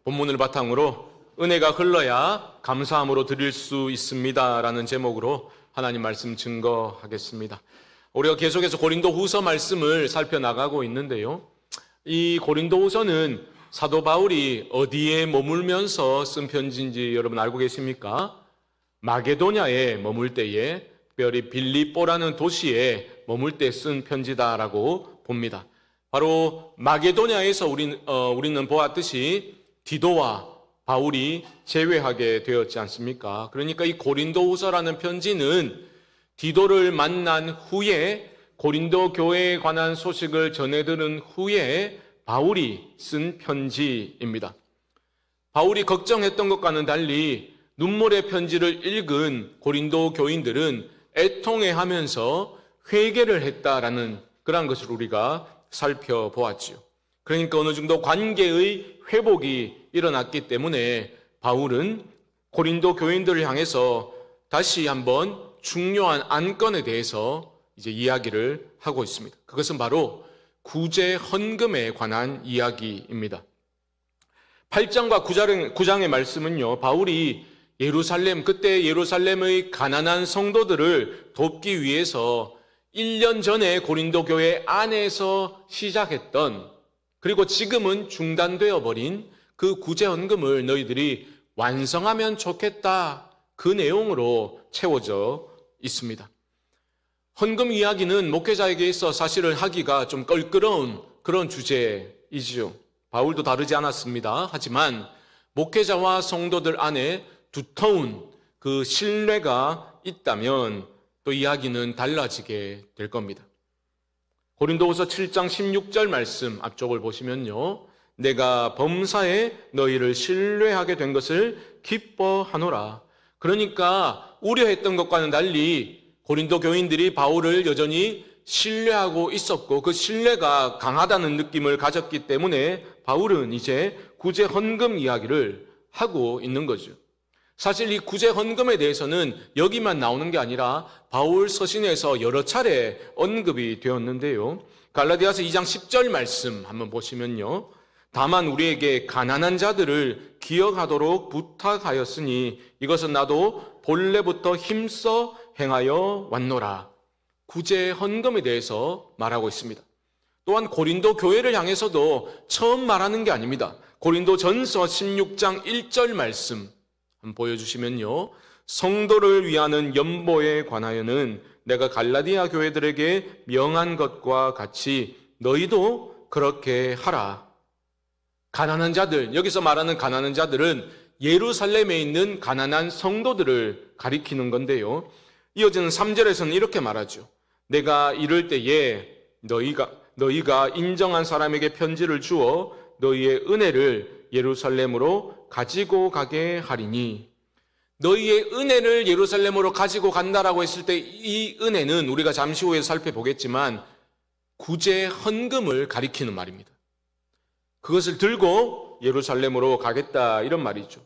본문을 바탕으로 은혜가 흘러야 감사함으로 드릴 수 있습니다 라는 제목으로 하나님 말씀 증거하겠습니다. 우리가 계속해서 고린도후서 말씀을 살펴나가고 있는데요, 이 고린도후서는 사도 바울이 어디에 머물면서 쓴 편지인지 여러분 알고 계십니까? 마게도냐에 머물 때에, 특별히 빌립보라는 도시에 머물 때 쓴 편지다라고 봅니다. 바로 마게도냐에서 우리는 보았듯이 디도와 바울이 제외하게 되었지 않습니까? 그러니까 이 고린도후서라는 편지는 디도를 만난 후에, 고린도 교회에 관한 소식을 전해들은 후에 바울이 쓴 편지입니다. 바울이 걱정했던 것과는 달리 눈물의 편지를 읽은 고린도 교인들은 애통해하면서 회개를 했다라는 그런 것을 우리가 살펴보았지요. 그러니까 어느 정도 관계의 회복이 일어났기 때문에 바울은 고린도 교인들을 향해서 다시 한번 중요한 안건에 대해서 이제 이야기를 하고 있습니다. 그것은 바로 구제 헌금에 관한 이야기입니다. 8장과 9장의 말씀은요, 바울이 그때 예루살렘의 가난한 성도들을 돕기 위해서 1년 전에 고린도 교회 안에서 시작했던, 그리고 지금은 중단되어 버린 그 구제헌금을 너희들이 완성하면 좋겠다, 그 내용으로 채워져 있습니다. 헌금 이야기는 목회자에게 있어 사실은 하기가 좀 껄끄러운 그런 주제이지요. 바울도 다르지 않았습니다. 하지만 목회자와 성도들 안에 두터운 그 신뢰가 있다면 또 이야기는 달라지게 될 겁니다. 고린도후서 7장 16절 말씀 앞쪽을 보시면요, 내가 범사에 너희를 신뢰하게 된 것을 기뻐하노라. 그러니까 우려했던 것과는 달리 고린도 교인들이 바울을 여전히 신뢰하고 있었고, 그 신뢰가 강하다는 느낌을 가졌기 때문에 바울은 이제 구제 헌금 이야기를 하고 있는 거죠. 사실 이 구제 헌금에 대해서는 여기만 나오는 게 아니라 바울 서신에서 여러 차례 언급이 되었는데요, 갈라디아서 2장 10절 말씀 한번 보시면요, 다만 우리에게 가난한 자들을 기억하도록 부탁하였으니 이것은 나도 본래부터 힘써 행하여 왔노라. 구제 헌금에 대해서 말하고 있습니다. 또한 고린도 교회를 향해서도 처음 말하는 게 아닙니다. 고린도 전서 16장 1절 말씀 한번 보여주시면요, 성도를 위하는 연보에 관하여는 내가 갈라디아 교회들에게 명한 것과 같이 너희도 그렇게 하라. 가난한 자들, 여기서 말하는 가난한 자들은 예루살렘에 있는 가난한 성도들을 가리키는 건데요, 이어지는 3절에서는 이렇게 말하죠. 내가 이럴 때에 너희가 인정한 사람에게 편지를 주어 너희의 은혜를 예루살렘으로 가지고 가게 하리니. 너희의 은혜를 예루살렘으로 가지고 간다라고 했을 때 이 은혜는 우리가 잠시 후에 살펴보겠지만 구제 헌금을 가리키는 말입니다. 그것을 들고 예루살렘으로 가겠다, 이런 말이죠.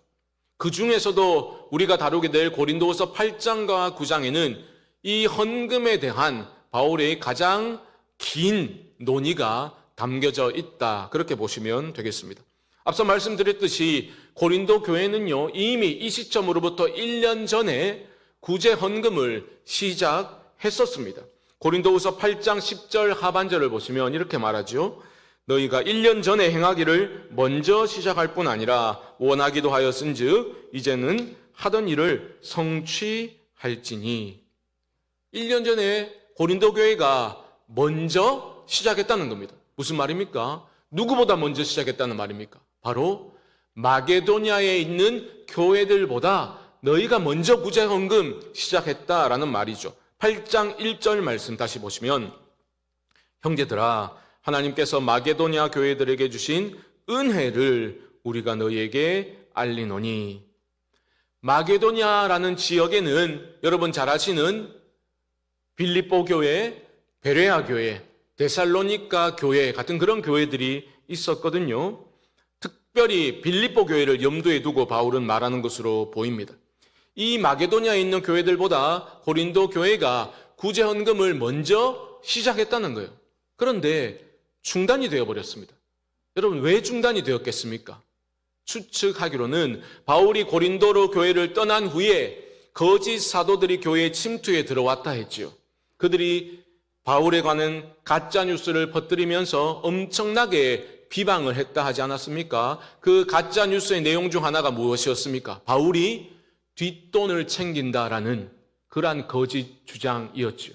그 중에서도 우리가 다루게 될 고린도후서 8장과 9장에는 이 헌금에 대한 바울의 가장 긴 논의가 담겨져 있다, 그렇게 보시면 되겠습니다. 앞서 말씀드렸듯이 고린도 교회는요, 이미 이 시점으로부터 1년 전에 구제 헌금을 시작했었습니다. 고린도후서 8장 10절 하반절을 보시면 이렇게 말하죠. 너희가 1년 전에 행하기를 먼저 시작할 뿐 아니라 원하기도 하였은즉 이제는 하던 일을 성취할지니. 1년 전에 고린도 교회가 먼저 시작했다는 겁니다. 무슨 말입니까? 누구보다 먼저 시작했다는 말입니까? 바로 마게도냐에 있는 교회들보다 너희가 먼저 구제 헌금 시작했다라는 말이죠. 8장 1절 말씀 다시 보시면, 형제들아, 하나님께서 마게도냐 교회들에게 주신 은혜를 우리가 너희에게 알리노니. 마게도냐라는 지역에는 여러분 잘 아시는 빌립보 교회, 베레아 교회, 데살로니가 교회 같은 그런 교회들이 있었거든요. 특별히 빌립보 교회를 염두에 두고 바울은 말하는 것으로 보입니다. 이 마게도냐에 있는 교회들보다 고린도 교회가 구제 헌금을 먼저 시작했다는 거예요. 그런데 중단이 되어버렸습니다. 여러분, 왜 중단이 되었겠습니까? 추측하기로는 바울이 고린도로 교회를 떠난 후에 거짓 사도들이 교회에 침투해 들어왔다 했지요. 그들이 바울에 관한 가짜 뉴스를 퍼뜨리면서 엄청나게 비방을 했다 하지 않았습니까? 그 가짜 뉴스의 내용 중 하나가 무엇이었습니까? 바울이 뒷돈을 챙긴다라는 그러한 거짓 주장이었지요.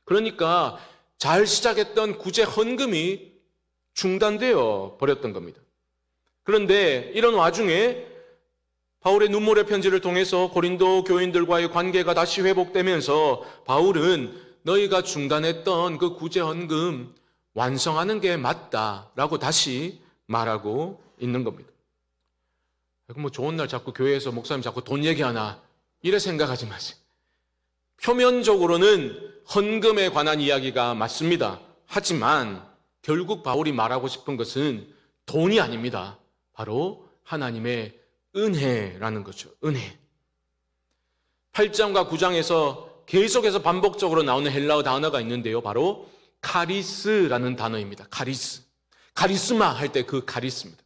그러니까 잘 시작했던 구제 헌금이 중단되어 버렸던 겁니다. 그런데 이런 와중에 바울의 눈물의 편지를 통해서 고린도 교인들과의 관계가 다시 회복되면서 바울은 너희가 중단했던 그 구제 헌금 완성하는 게 맞다라고 다시 말하고 있는 겁니다. 뭐 좋은 날 자꾸 교회에서 목사님 자꾸 돈 얘기하나 이래 생각하지 마세요. 표면적으로는 헌금에 관한 이야기가 맞습니다. 하지만 결국 바울이 말하고 싶은 것은 돈이 아닙니다. 바로 하나님의 은혜라는 거죠. 은혜. 8장과 9장에서 계속해서 반복적으로 나오는 헬라어 단어가 있는데요. 바로 카리스라는 단어입니다. 카리스. 카리스마 할 때 그 카리스입니다.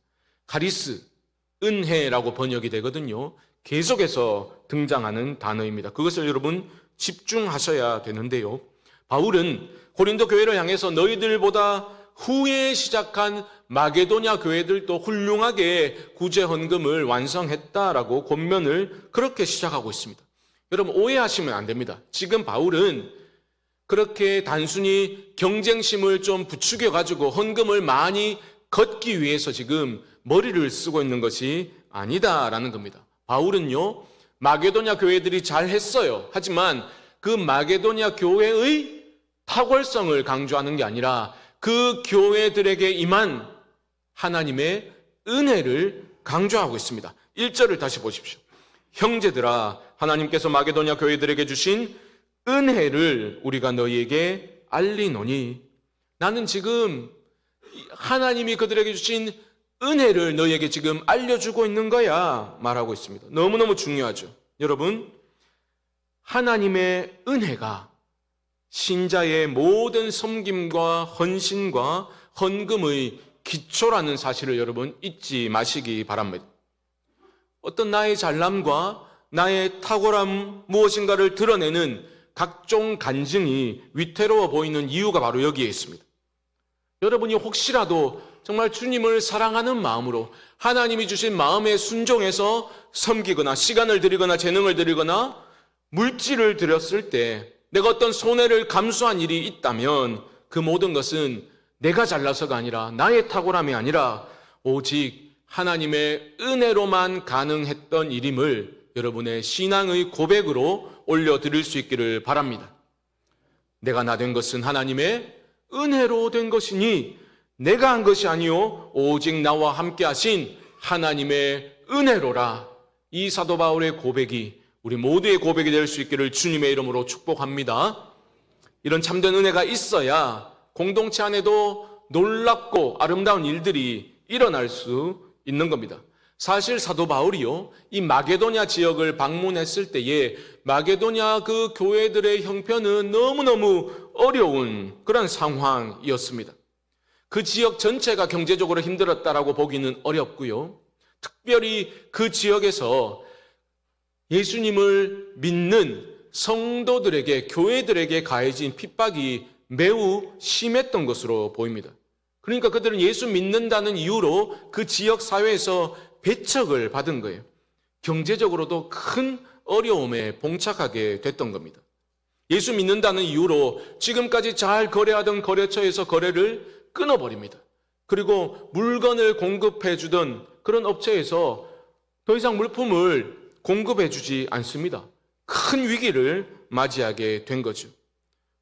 카리스, 은혜라고 번역이 되거든요. 계속해서 등장하는 단어입니다. 그것을 여러분 집중하셔야 되는데요. 바울은 고린도 교회를 향해서 너희들보다 후에 시작한 마게도냐 교회들도 훌륭하게 구제 헌금을 완성했다라고 권면을 그렇게 시작하고 있습니다. 여러분 오해하시면 안 됩니다. 지금 바울은 그렇게 단순히 경쟁심을 좀 부추겨가지고 헌금을 많이 걷기 위해서 지금 머리를 쓰고 있는 것이 아니다라는 겁니다. 바울은요, 마게도냐 교회들이 잘했어요. 하지만 그 마게도냐 교회의 탁월성을 강조하는 게 아니라 그 교회들에게 임한 하나님의 은혜를 강조하고 있습니다. 1절을 다시 보십시오. 형제들아, 하나님께서 마게도냐 교회들에게 주신 은혜를 우리가 너희에게 알리노니. 나는 지금 하나님이 그들에게 주신 은혜를 너희에게 지금 알려주고 있는 거야 말하고 있습니다. 너무너무 중요하죠. 여러분, 하나님의 은혜가 신자의 모든 섬김과 헌신과 헌금의 기초라는 사실을 여러분 잊지 마시기 바랍니다. 어떤 나의 잘남과 나의 탁월함 무엇인가를 드러내는 각종 간증이 위태로워 보이는 이유가 바로 여기에 있습니다. 여러분이 혹시라도 정말 주님을 사랑하는 마음으로 하나님이 주신 마음에 순종해서 섬기거나 시간을 드리거나 재능을 드리거나 물질을 드렸을 때 내가 어떤 손해를 감수한 일이 있다면 그 모든 것은 내가 잘나서가 아니라 나의 탁월함이 아니라 오직 하나님의 은혜로만 가능했던 일임을 여러분의 신앙의 고백으로 올려드릴 수 있기를 바랍니다. 내가 나 된 것은 하나님의 은혜로 된 것이니 내가 한 것이 아니요 오직 나와 함께 하신 하나님의 은혜로라. 이 사도 바울의 고백이 우리 모두의 고백이 될 수 있기를 주님의 이름으로 축복합니다. 이런 참된 은혜가 있어야 공동체 안에도 놀랍고 아름다운 일들이 일어날 수 있는 겁니다. 사실 사도 바울이요, 이 마게도냐 지역을 방문했을 때에 마게도냐 그 교회들의 형편은 너무너무 어려운 그런 상황이었습니다. 그 지역 전체가 경제적으로 힘들었다라고 보기는 어렵고요. 특별히 그 지역에서 예수님을 믿는 성도들에게, 교회들에게 가해진 핍박이 매우 심했던 것으로 보입니다. 그러니까 그들은 예수 믿는다는 이유로 그 지역 사회에서 배척을 받은 거예요. 경제적으로도 큰 어려움에 봉착하게 됐던 겁니다. 예수 믿는다는 이유로 지금까지 잘 거래하던 거래처에서 거래를 끊어버립니다. 그리고 물건을 공급해 주던 그런 업체에서 더 이상 물품을 공급해 주지 않습니다. 큰 위기를 맞이하게 된 거죠.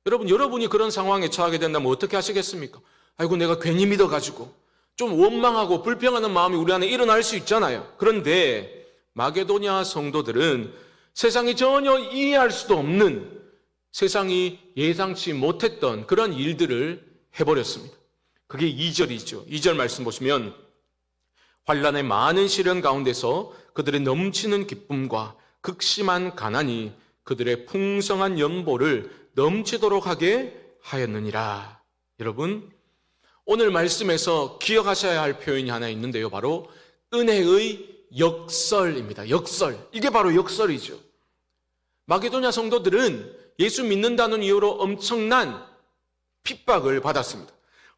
여러분이 그런 상황에 처하게 된다면 어떻게 하시겠습니까? 아이고, 내가 괜히 믿어가지고 좀 원망하고 불평하는 마음이 우리 안에 일어날 수 있잖아요. 그런데 마게도냐 성도들은 세상이 전혀 이해할 수도 없는, 세상이 예상치 못했던 그런 일들을 해버렸습니다. 그게 2절이죠. 2절 말씀 보시면 환난의 많은 시련 가운데서 그들의 넘치는 기쁨과 극심한 가난이 그들의 풍성한 연보를 넘치도록 하게 하였느니라. 여러분, 오늘 말씀에서 기억하셔야 할 표현이 하나 있는데요. 바로 은혜의 역설입니다. 역설. 이게 바로 역설이죠. 마게도냐 성도들은 예수 믿는다는 이유로 엄청난 핍박을 받았습니다.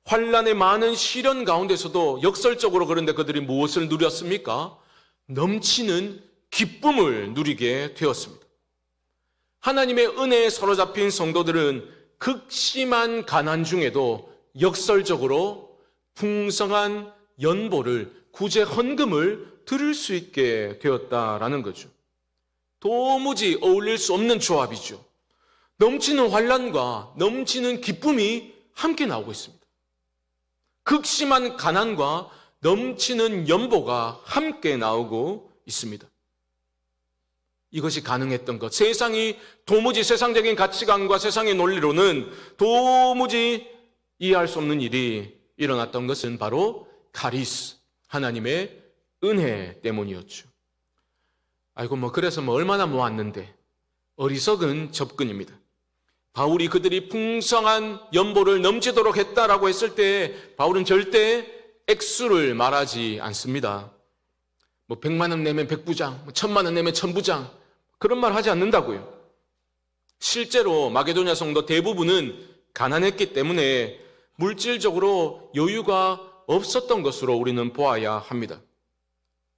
환난의 많은 시련 가운데서도 역설적으로 그런데 그들이 무엇을 누렸습니까? 넘치는 기쁨을 누리게 되었습니다. 하나님의 은혜에 사로잡힌 성도들은 극심한 가난 중에도 역설적으로 풍성한 연보를, 구제 헌금을 드릴 수 있게 되었다라는 거죠. 도무지 어울릴 수 없는 조합이죠. 넘치는 환난과 넘치는 기쁨이 함께 나오고 있습니다. 극심한 가난과 넘치는 연보가 함께 나오고 있습니다. 이것이 가능했던 것, 세상이 도무지 세상적인 가치관과 세상의 논리로는 도무지 이해할 수 없는 일이 일어났던 것은 바로 카리스, 하나님의 은혜 때문이었죠. 아이고 그래서 얼마나 모았는데, 어리석은 접근입니다. 바울이 그들이 풍성한 연보를 넘치도록 했다라고 했을 때 바울은 절대 액수를 말하지 않습니다. 100만 원 내면 100부장, 1000만 원 내면 1000부장, 그런 말 하지 않는다고요. 실제로 마게도냐 성도 대부분은 가난했기 때문에 물질적으로 여유가 없었던 것으로 우리는 보아야 합니다.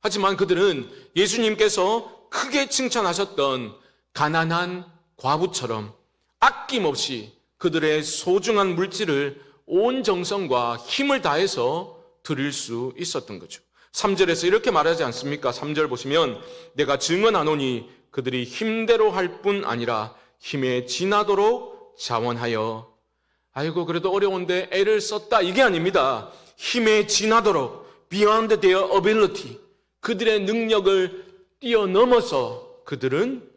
하지만 그들은 예수님께서 크게 칭찬하셨던 가난한 과부처럼 아낌없이 그들의 소중한 물질을 온 정성과 힘을 다해서 드릴 수 있었던 거죠. 3절에서 이렇게 말하지 않습니까? 3절 보시면 내가 증언하노니 그들이 힘대로 할 뿐 아니라 힘에 지나도록 자원하여. 아이고 그래도 어려운데 애를 썼다, 이게 아닙니다. 힘에 지나도록, beyond their ability, 그들의 능력을 뛰어넘어서 그들은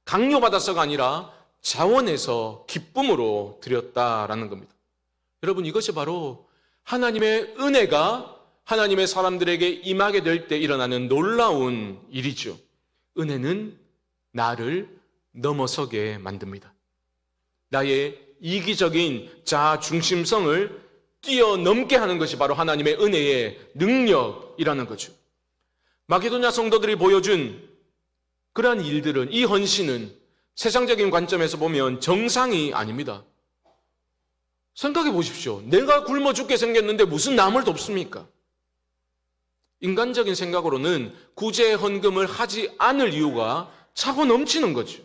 강요받아서가 아니라 자원해서 기쁨으로 드렸다라는 겁니다. 여러분, 이것이 바로 하나님의 은혜가 하나님의 사람들에게 임하게 될 때 일어나는 놀라운 일이죠. 은혜는 나를 넘어서게 만듭니다. 나의 이기적인 자아 중심성을 뛰어넘게 하는 것이 바로 하나님의 은혜의 능력이라는 거죠. 마게도냐 성도들이 보여준 그러한 일들은, 이 헌신은 세상적인 관점에서 보면 정상이 아닙니다. 생각해 보십시오. 내가 굶어 죽게 생겼는데 무슨 남을 돕습니까? 인간적인 생각으로는 구제 헌금을 하지 않을 이유가 차고 넘치는 거죠.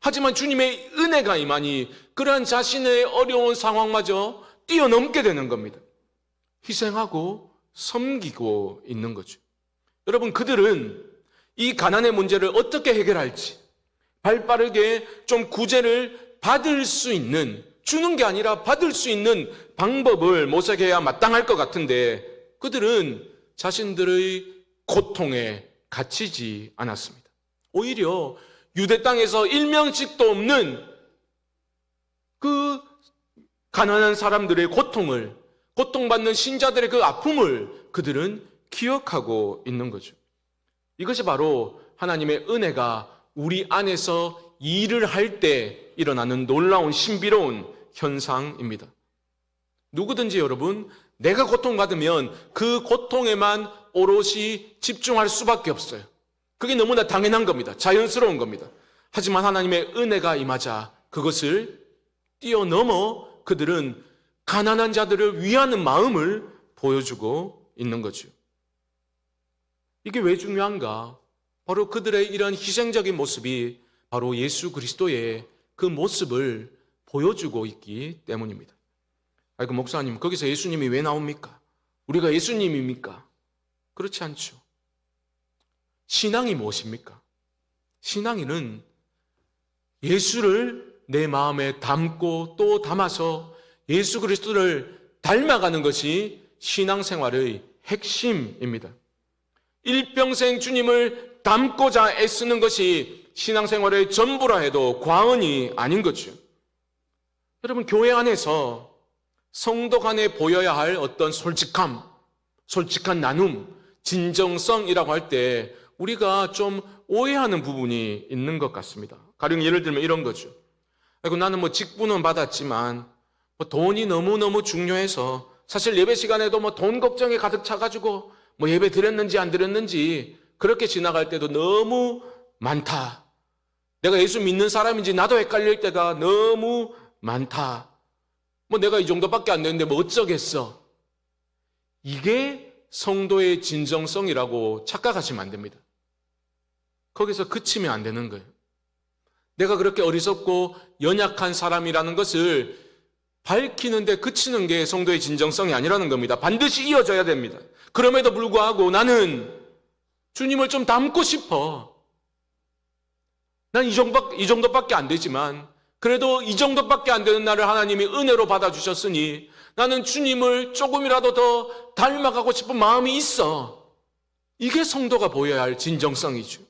하지만 주님의 은혜가 임하니 그러한 자신의 어려운 상황마저 뛰어넘게 되는 겁니다. 희생하고 섬기고 있는 거죠. 여러분, 그들은 이 가난의 문제를 어떻게 해결할지, 발빠르게 좀 구제를 받을 수 있는, 주는 게 아니라 받을 수 있는 방법을 모색해야 마땅할 것 같은데 그들은 자신들의 고통에 갇히지 않았습니다. 오히려 유대 땅에서 일명씩도 없는 그 가난한 사람들의 고통을, 고통받는 신자들의 그 아픔을 그들은 기억하고 있는 거죠. 이것이 바로 하나님의 은혜가 우리 안에서 일을 할 때 일어나는 놀라운 신비로운 현상입니다. 누구든지 여러분, 내가 고통받으면 그 고통에만 오롯이 집중할 수밖에 없어요. 그게 너무나 당연한 겁니다. 자연스러운 겁니다. 하지만 하나님의 은혜가 임하자 그것을 뛰어넘어 그들은 가난한 자들을 위하는 마음을 보여주고 있는 거죠. 이게 왜 중요한가? 바로 그들의 이런 희생적인 모습이 바로 예수 그리스도의 그 모습을 보여주고 있기 때문입니다. 아이고 목사님, 거기서 예수님이 왜 나옵니까? 우리가 예수님입니까? 그렇지 않죠. 신앙이 무엇입니까? 신앙인은 예수를 내 마음에 담고 또 담아서 예수 그리스도를 닮아가는 것이 신앙생활의 핵심입니다. 일평생 주님을 닮고자 애쓰는 것이 신앙생활의 전부라 해도 과언이 아닌 거죠. 여러분, 교회 안에서 성도 간에 보여야 할 어떤 솔직함, 솔직한 나눔, 진정성이라고 할 때 우리가 좀 오해하는 부분이 있는 것 같습니다. 가령 예를 들면 이런 거죠. 아이고, 나는 직분은 받았지만 돈이 너무너무 중요해서 사실 예배 시간에도 돈 걱정에 가득 차가지고 뭐 예배 드렸는지 안 드렸는지 그렇게 지나갈 때도 너무 많다. 내가 예수 믿는 사람인지 나도 헷갈릴 때가 너무 많다. 뭐 내가 이 정도밖에 안 되는데 뭐 어쩌겠어. 이게 성도의 진정성이라고 착각하시면 안 됩니다. 거기서 그치면 안 되는 거예요. 내가 그렇게 어리석고 연약한 사람이라는 것을 밝히는데 그치는 게 성도의 진정성이 아니라는 겁니다. 반드시 이어져야 됩니다. 그럼에도 불구하고 나는 주님을 좀 닮고 싶어. 난 이 정도밖에 안 되지만 그래도 이 정도밖에 안 되는 나를 하나님이 은혜로 받아주셨으니 나는 주님을 조금이라도 더 닮아가고 싶은 마음이 있어. 이게 성도가 보여야 할 진정성이죠.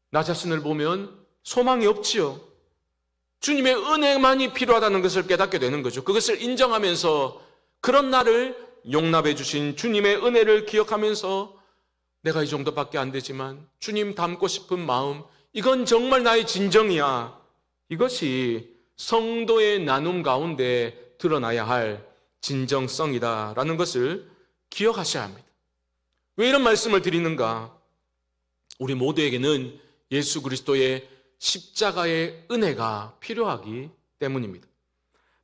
나 자신을 보면 소망이 없지요. 주님의 은혜만이 필요하다는 것을 깨닫게 되는 거죠. 그것을 인정하면서 그런 나를 용납해 주신 주님의 은혜를 기억하면서 내가 이 정도밖에 안 되지만 주님 닮고 싶은 마음, 이건 정말 나의 진정이야. 이것이 성도의 나눔 가운데 드러나야 할 진정성이다라는 것을 기억하셔야 합니다. 왜 이런 말씀을 드리는가? 우리 모두에게는 예수 그리스도의 십자가의 은혜가 필요하기 때문입니다.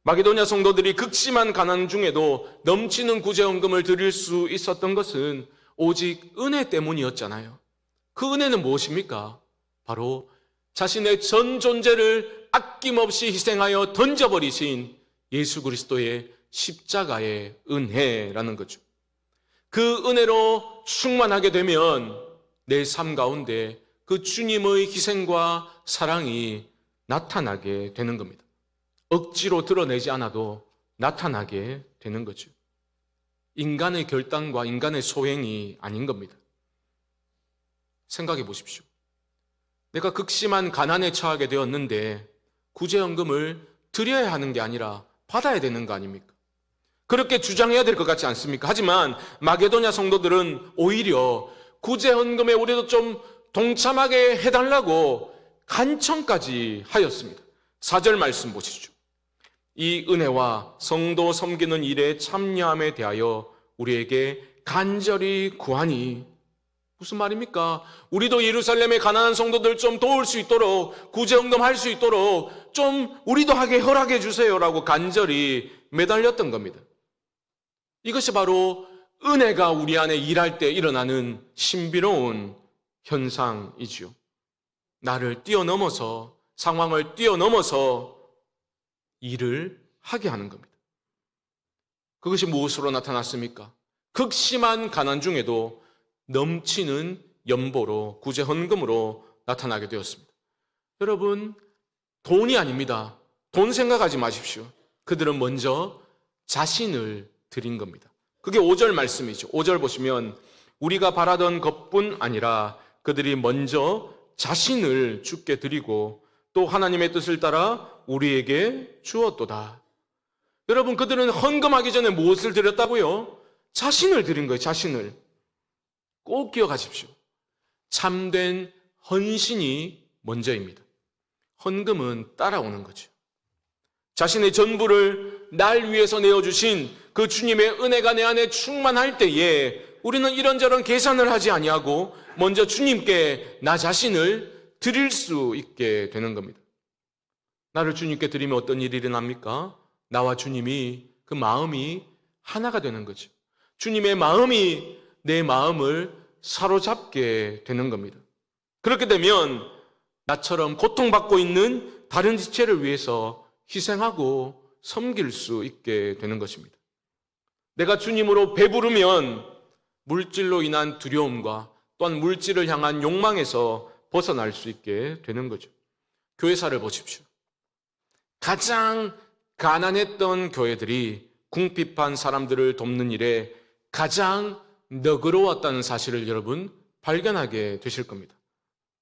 마게도냐 성도들이 극심한 가난 중에도 넘치는 구제헌금을 드릴 수 있었던 것은 오직 은혜 때문이었잖아요. 그 은혜는 무엇입니까? 바로 자신의 전 존재를 아낌없이 희생하여 던져버리신 예수 그리스도의 십자가의 은혜라는 거죠. 그 은혜로 충만하게 되면 내 삶 가운데 그 주님의 희생과 사랑이 나타나게 되는 겁니다. 억지로 드러내지 않아도 나타나게 되는 거죠. 인간의 결단과 인간의 소행이 아닌 겁니다. 생각해 보십시오. 내가 극심한 가난에 처하게 되었는데 구제헌금을 드려야 하는 게 아니라 받아야 되는 거 아닙니까? 그렇게 주장해야 될 것 같지 않습니까? 하지만 마게도냐 성도들은 오히려 구제헌금에 우리도 좀 동참하게 해달라고 간청까지 하였습니다. 4절 말씀 보시죠. 이 은혜와 성도 섬기는 일에 참여함에 대하여 우리에게 간절히 구하니, 무슨 말입니까? 우리도 예루살렘의 가난한 성도들 좀 도울 수 있도록, 구제헌금 할 수 있도록 좀 우리도 하게 허락해 주세요라고 간절히 매달렸던 겁니다. 이것이 바로 은혜가 우리 안에 일할 때 일어나는 신비로운 현상이지요. 나를 뛰어넘어서, 상황을 뛰어넘어서 일을 하게 하는 겁니다. 그것이 무엇으로 나타났습니까? 극심한 가난 중에도 넘치는 연보로, 구제헌금으로 나타나게 되었습니다. 여러분, 돈이 아닙니다. 돈 생각하지 마십시오. 그들은 먼저 자신을 드린 겁니다. 그게 5절 말씀이죠. 5절 보시면 우리가 바라던 것뿐 아니라 그들이 먼저 자신을 주께 드리고 또 하나님의 뜻을 따라 우리에게 주었도다. 여러분, 그들은 헌금하기 전에 무엇을 드렸다고요? 자신을 드린 거예요. 자신을. 꼭 기억하십시오. 참된 헌신이 먼저입니다. 헌금은 따라오는 거죠. 자신의 전부를 날 위해서 내어주신 그 주님의 은혜가 내 안에 충만할 때에 우리는 이런저런 계산을 하지 아니하고 먼저 주님께 나 자신을 드릴 수 있게 되는 겁니다. 나를 주님께 드리면 어떤 일이 일어납니까? 나와 주님이, 그 마음이 하나가 되는 거죠. 주님의 마음이 내 마음을 사로잡게 되는 겁니다. 그렇게 되면 나처럼 고통받고 있는 다른 지체를 위해서 희생하고 섬길 수 있게 되는 것입니다. 내가 주님으로 배부르면 물질로 인한 두려움과 또한 물질을 향한 욕망에서 벗어날 수 있게 되는 거죠. 교회사를 보십시오. 가장 가난했던 교회들이 궁핍한 사람들을 돕는 일에 가장 너그러웠다는 사실을 여러분 발견하게 되실 겁니다.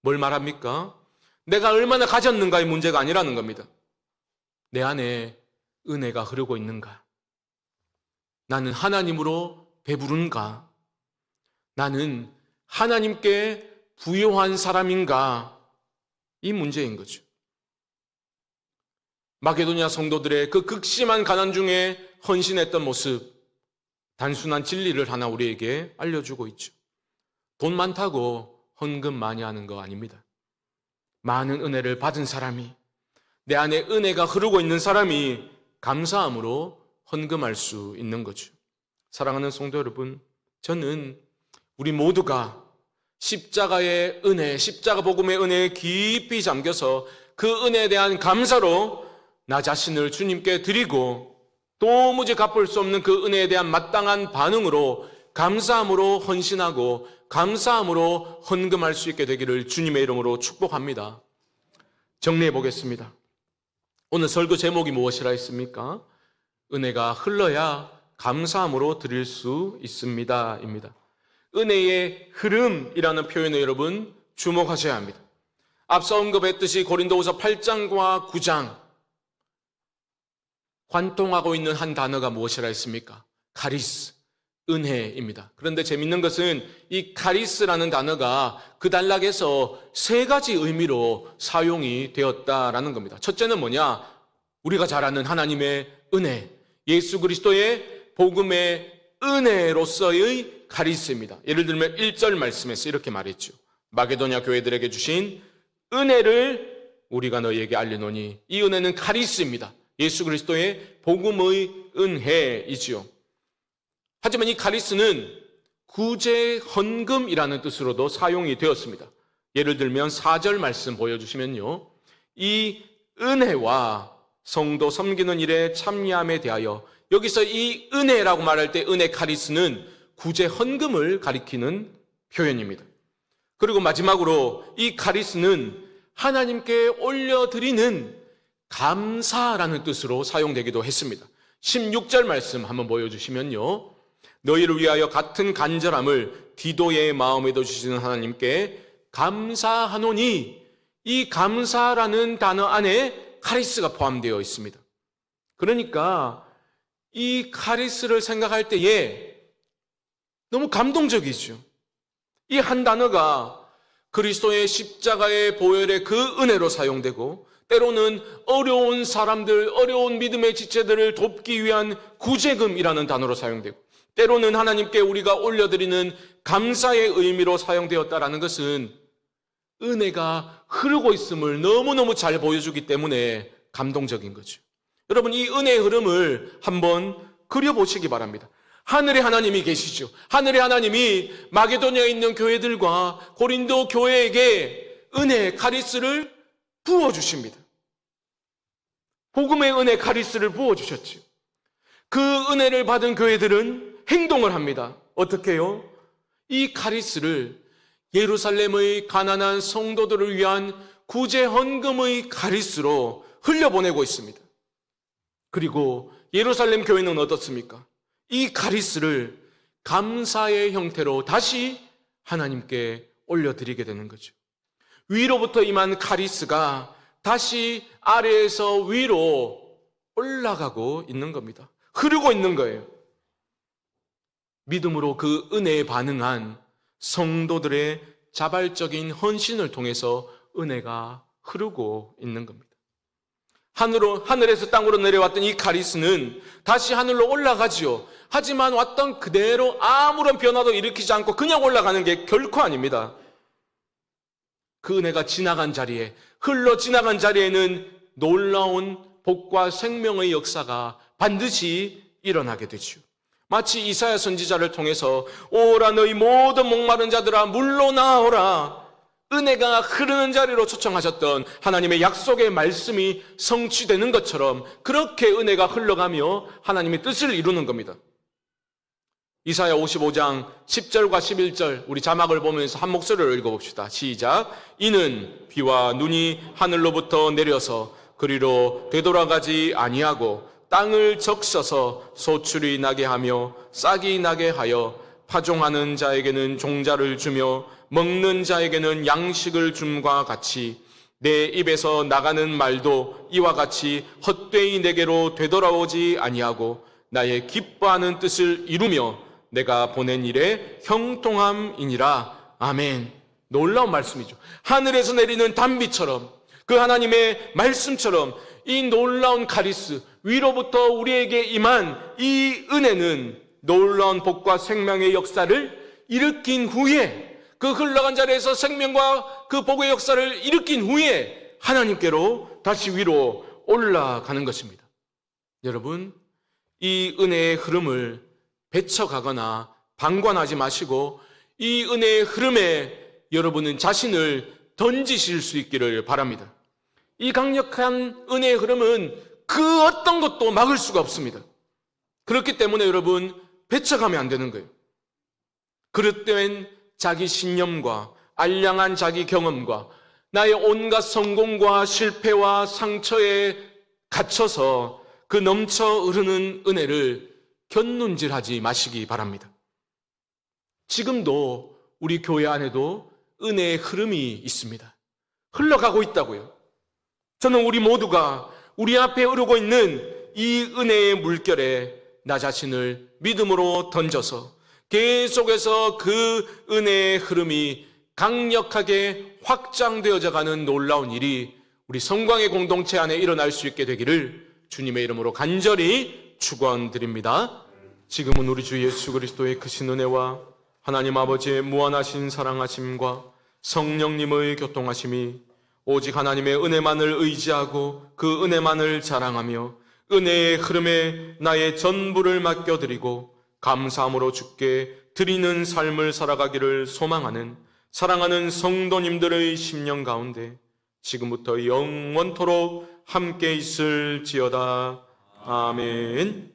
뭘 말합니까? 내가 얼마나 가졌는가의 문제가 아니라는 겁니다. 내 안에 은혜가 흐르고 있는가? 나는 하나님으로 배부른가? 나는 하나님께 부요한 사람인가? 이 문제인 거죠. 마게도냐 성도들의 그 극심한 가난 중에 헌신했던 모습, 단순한 진리를 하나 우리에게 알려주고 있죠. 돈 많다고 헌금 많이 하는 거 아닙니다. 많은 은혜를 받은 사람이, 내 안에 은혜가 흐르고 있는 사람이 감사함으로 헌금할 수 있는 거죠. 사랑하는 성도 여러분, 저는 우리 모두가 십자가의 은혜, 십자가 복음의 은혜에 깊이 잠겨서 그 은혜에 대한 감사로 나 자신을 주님께 드리고 도무지 갚을 수 없는 그 은혜에 대한 마땅한 반응으로 감사함으로 헌신하고 감사함으로 헌금할 수 있게 되기를 주님의 이름으로 축복합니다. 정리해 보겠습니다. 오늘 설교 제목이 무엇이라 했습니까? 은혜가 흘러야 감사함으로 드릴 수 있습니다. 입니다. 은혜의 흐름이라는 표현에 여러분 주목하셔야 합니다. 앞서 언급했듯이 고린도후서 8장과 9장 관통하고 있는 한 단어가 무엇이라 했습니까? 카리스, 은혜입니다. 그런데 재밌는 것은 이 카리스라는 단어가 그 단락에서 세 가지 의미로 사용이 되었다라는 겁니다. 첫째는 뭐냐? 우리가 잘 아는 하나님의 은혜, 예수 그리스도의 복음의 은혜로서의 카리스입니다. 예를 들면 1절 말씀에서 이렇게 말했죠. 마게도냐 교회들에게 주신 은혜를 우리가 너희에게 알리노니, 이 은혜는 카리스입니다. 예수 그리스도의 복음의 은혜이지요. 하지만 이 카리스는 구제 헌금이라는 뜻으로도 사용이 되었습니다. 예를 들면 4절 말씀 보여주시면요, 이 은혜와 성도 섬기는 일에 참여함에 대하여, 여기서 이 은혜라고 말할 때 은혜 카리스는 구제 헌금을 가리키는 표현입니다. 그리고 마지막으로 이 카리스는 하나님께 올려드리는 감사라는 뜻으로 사용되기도 했습니다. 16절 말씀 한번 보여주시면요, 너희를 위하여 같은 간절함을 디도의 마음에도 주시는 하나님께 감사하노니, 이 감사라는 단어 안에 카리스가 포함되어 있습니다. 그러니까 이 카리스를 생각할 때에 너무 감동적이죠. 이 한 단어가 그리스도의 십자가의 보혈의 그 은혜로 사용되고, 때로는 어려운 사람들, 어려운 믿음의 지체들을 돕기 위한 구제금이라는 단어로 사용되고, 때로는 하나님께 우리가 올려드리는 감사의 의미로 사용되었다라는 것은 은혜가 흐르고 있음을 너무너무 잘 보여주기 때문에 감동적인 거죠. 여러분, 이 은혜의 흐름을 한번 그려보시기 바랍니다. 하늘에 하나님이 계시죠. 하늘에 하나님이 마게도냐에 있는 교회들과 고린도 교회에게 은혜, 카리스를 부어주십니다. 복음의 은혜 카리스를 부어주셨죠. 그 은혜를 받은 교회들은 행동을 합니다. 어떻게 해요? 이 카리스를 예루살렘의 가난한 성도들을 위한 구제 헌금의 카리스로 흘려보내고 있습니다. 그리고 예루살렘 교회는 어떻습니까? 이 카리스를 감사의 형태로 다시 하나님께 올려드리게 되는 거죠. 위로부터 임한 카리스가 다시 아래에서 위로 올라가고 있는 겁니다. 흐르고 있는 거예요. 믿음으로 그 은혜에 반응한 성도들의 자발적인 헌신을 통해서 은혜가 흐르고 있는 겁니다. 하늘에서 땅으로 내려왔던 이 카리스는 다시 하늘로 올라가지요. 하지만 왔던 그대로 아무런 변화도 일으키지 않고 그냥 올라가는 게 결코 아닙니다. 그 은혜가 지나간 자리에, 흘러 지나간 자리에는 놀라운 복과 생명의 역사가 반드시 일어나게 되죠. 마치 이사야 선지자를 통해서 오라 너희 모든 목마른 자들아 물로 나오라, 은혜가 흐르는 자리로 초청하셨던 하나님의 약속의 말씀이 성취되는 것처럼 그렇게 은혜가 흘러가며 하나님의 뜻을 이루는 겁니다. 이사야 55장 10절과 11절 우리 자막을 보면서 한 목소리로 읽어봅시다. 시작. 이는 비와 눈이 하늘로부터 내려서 그리로 되돌아가지 아니하고 땅을 적셔서 소출이 나게 하며 싹이 나게 하여 파종하는 자에게는 종자를 주며 먹는 자에게는 양식을 줌과 같이 내 입에서 나가는 말도 이와 같이 헛되이 내게로 되돌아오지 아니하고 나의 기뻐하는 뜻을 이루며 내가 보낸 일에 형통함이니라. 아멘. 놀라운 말씀이죠. 하늘에서 내리는 단비처럼 그 하나님의 말씀처럼 이 놀라운 카리스, 위로부터 우리에게 임한 이 은혜는 놀라운 복과 생명의 역사를 일으킨 후에, 그 흘러간 자리에서 생명과 그 복의 역사를 일으킨 후에 하나님께로 다시 위로 올라가는 것입니다. 여러분, 이 은혜의 흐름을 배쳐가거나 방관하지 마시고 이 은혜의 흐름에 여러분은 자신을 던지실 수 있기를 바랍니다. 이 강력한 은혜의 흐름은 그 어떤 것도 막을 수가 없습니다. 그렇기 때문에 여러분, 배쳐가면 안 되는 거예요. 그릇된 자기 신념과 알량한 자기 경험과 나의 온갖 성공과 실패와 상처에 갇혀서 그 넘쳐 흐르는 은혜를 곁눈질하지 마시기 바랍니다. 지금도 우리 교회 안에도 은혜의 흐름이 있습니다. 흘러가고 있다고요. 저는 우리 모두가 우리 앞에 흐르고 있는 이 은혜의 물결에 나 자신을 믿음으로 던져서 계속해서 그 은혜의 흐름이 강력하게 확장되어져 가는 놀라운 일이 우리 성광의 공동체 안에 일어날 수 있게 되기를 주님의 이름으로 간절히 축원드립니다. 지금은 우리 주 예수 그리스도의 크신 은혜와 하나님 아버지의 무한하신 사랑하심과 성령님의 교통하심이 오직 하나님의 은혜만을 의지하고 그 은혜만을 자랑하며 은혜의 흐름에 나의 전부를 맡겨드리고 감사함으로 주께 드리는 삶을 살아가기를 소망하는 사랑하는 성도님들의 심령 가운데 지금부터 영원토록 함께 있을지어다. 아멘.